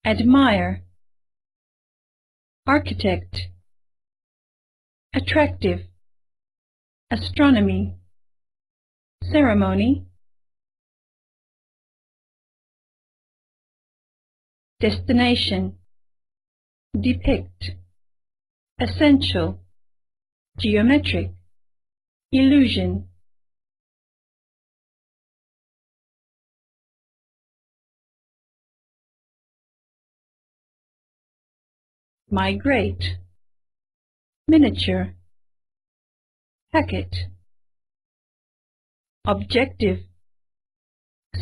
admire, architect, attractive, astronomy, ceremony, destination, depict, essential, geometric, illusion. Migrate, miniature, packet, objective,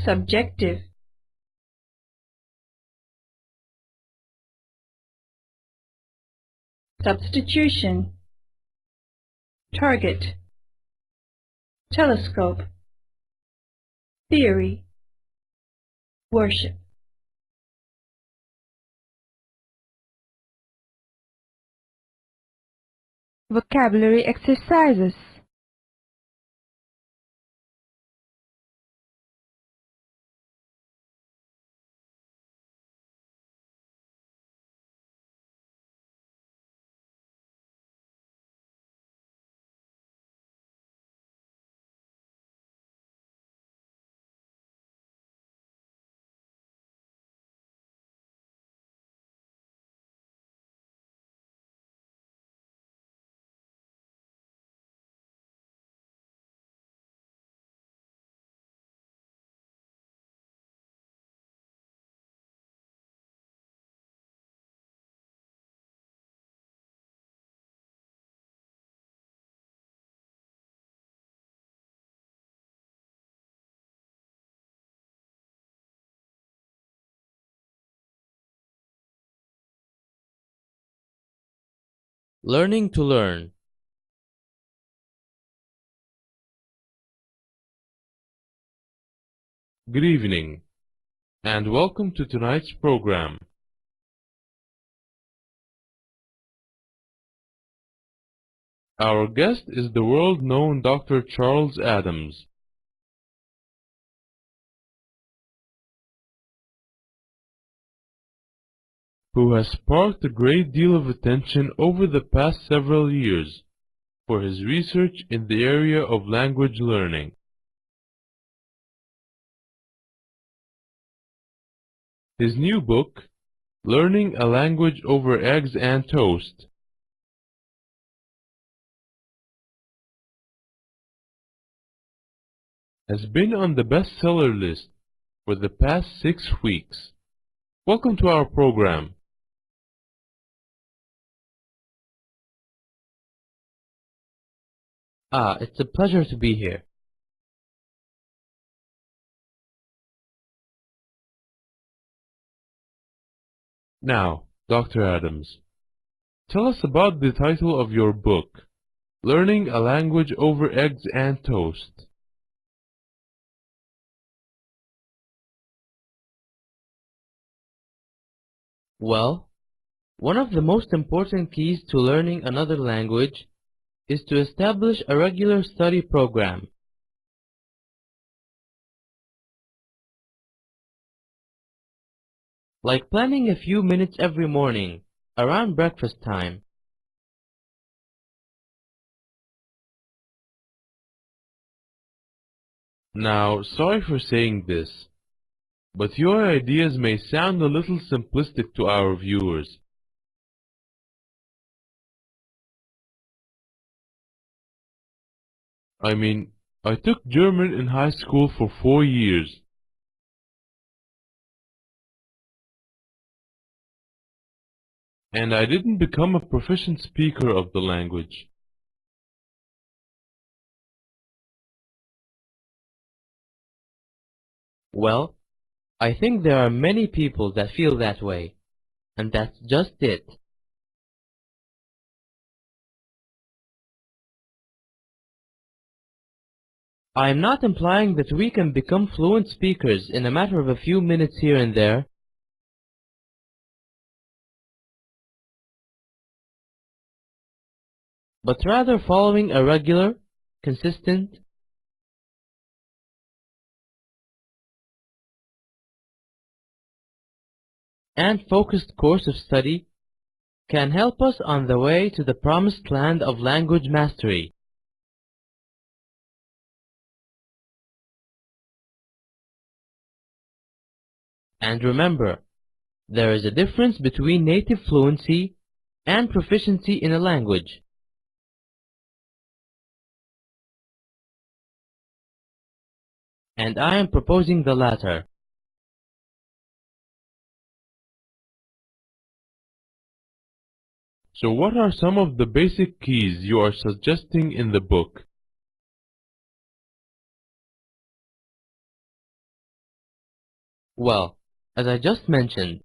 subjective, substitution, target, telescope, theory, worship. Vocabulary exercises. Learning to learn. Good evening, and welcome to tonight's program. Our guest is the world-known Dr. Charles Adams. Who has sparked a great deal of attention over the past several years for his research in the area of language learning. His new book, Learning a Language Over Eggs and Toast, has been on the bestseller list for the past 6 weeks. Welcome to our program. It's a pleasure to be here. Now, Dr. Adams, tell us about the title of your book, Learning a Language Over Eggs and Toast. Well, one of the most important keys to learning another language is to establish a regular study program. Like planning a few minutes every morning, around breakfast time. Now, sorry for saying this, but your ideas may sound a little simplistic to our viewers. I mean, I took German in high school for 4 years. And I didn't become a proficient speaker of the language. Well, I think there are many people that feel that way, and that's just it. I am not implying that we can become fluent speakers in a matter of a few minutes here and there, but rather following a regular, consistent, and focused course of study can help us on the way to the promised land of language mastery. And remember, there is a difference between native fluency and proficiency in a language. And I am proposing the latter. So what are some of the basic keys you are suggesting in the book? Well, as I just mentioned,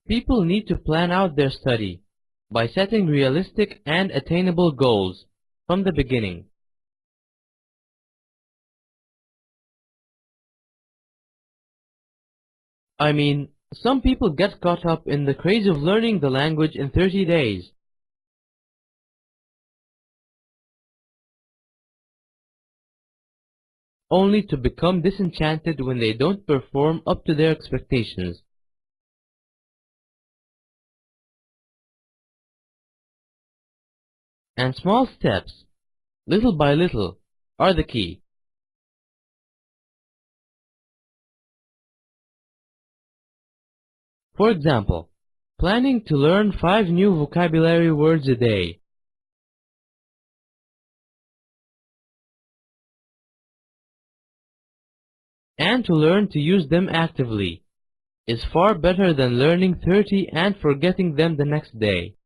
people need to plan out their study by setting realistic and attainable goals from the beginning. I mean, some people get caught up in the craze of learning the language in 30 days. Only to become disenchanted when they don't perform up to their expectations. And small steps, little by little, are the key. For example, planning to learn 5 new vocabulary words a day. And to learn to use them actively is far better than learning 30 and forgetting them the next day.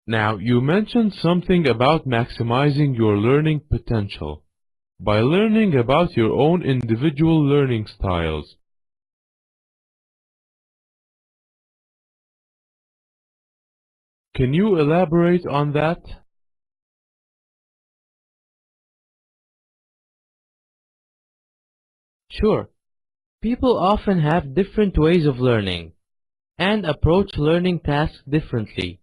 Now, you mentioned something about maximizing your learning potential by learning about your own individual learning styles. Can you elaborate on that? Sure, people often have different ways of learning and approach learning tasks differently.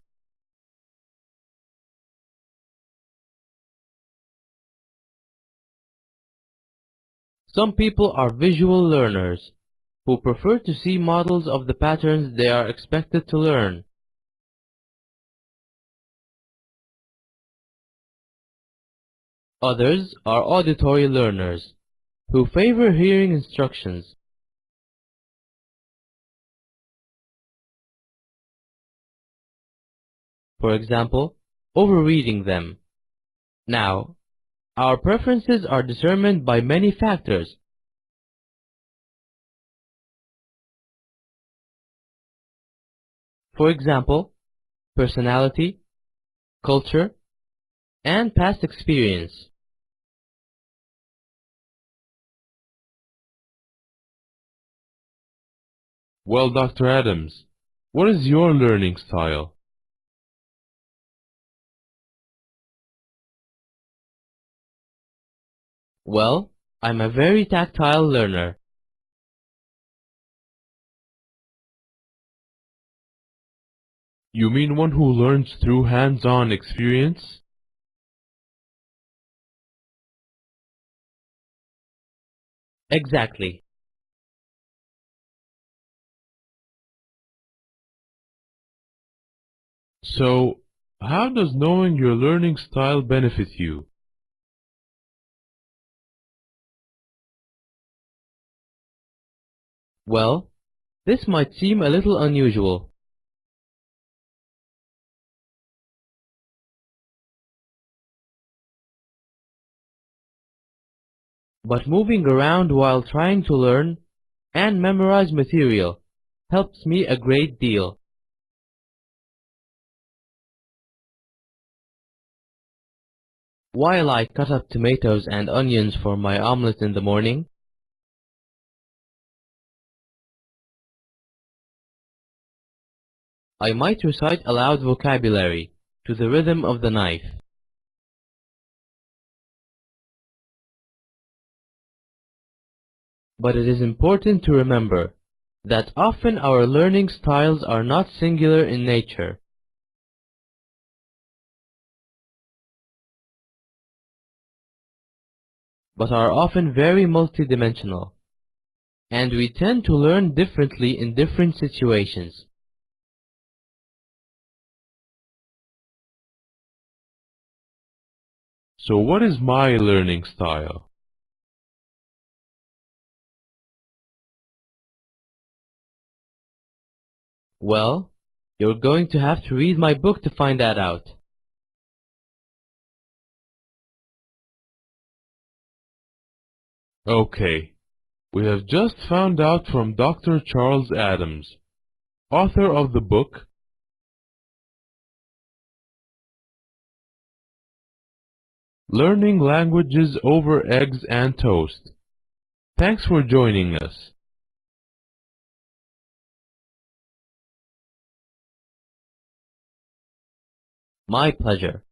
Some people are visual learners who prefer to see models of the patterns they are expected to learn. Others are auditory learners who favor hearing instructions. For example, overreading them. Now, our preferences are determined by many factors. For example, personality, culture, and past experience. Well, Dr. Adams, what is your learning style? Well, I'm a very tactile learner. You mean one who learns through hands-on experience? Exactly. So, how does knowing your learning style benefit you? Well, this might seem a little unusual. But moving around while trying to learn and memorize material helps me a great deal. While I cut up tomatoes and onions for my omelette in the morning, I might recite aloud vocabulary to the rhythm of the knife. But it is important to remember that often our learning styles are not singular in nature, but are often very multidimensional, and we tend to learn differently in different situations. So what is my learning style? Well, you're going to have to read my book to find that out. Okay, we have just found out from Dr. Charles Adams, author of the book Learning Languages Over Eggs and Toast. Thanks for joining us. My pleasure.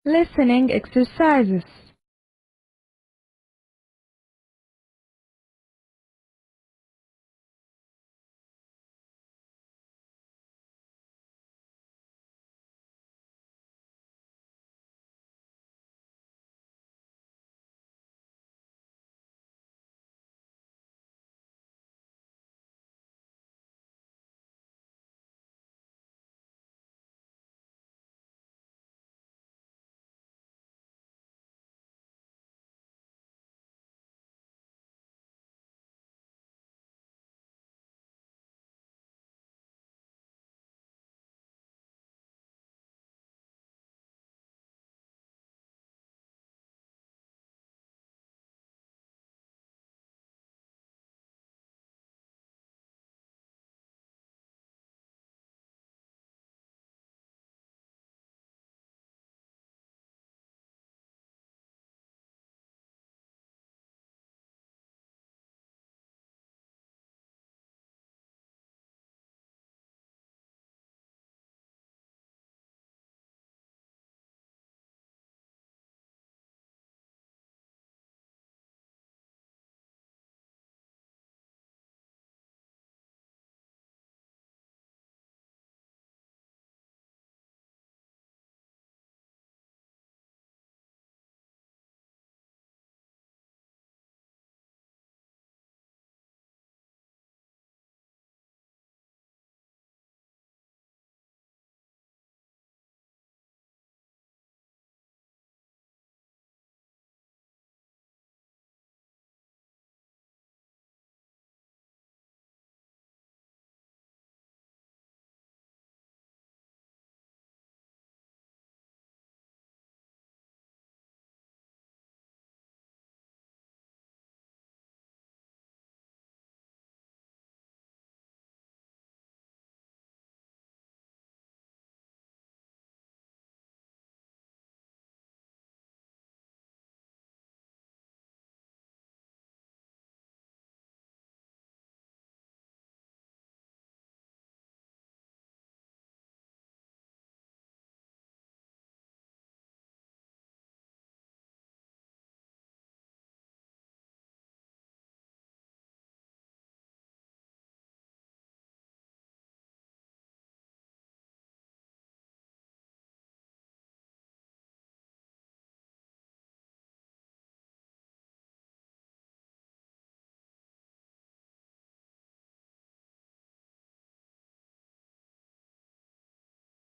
Listening exercises.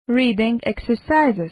Reading exercises.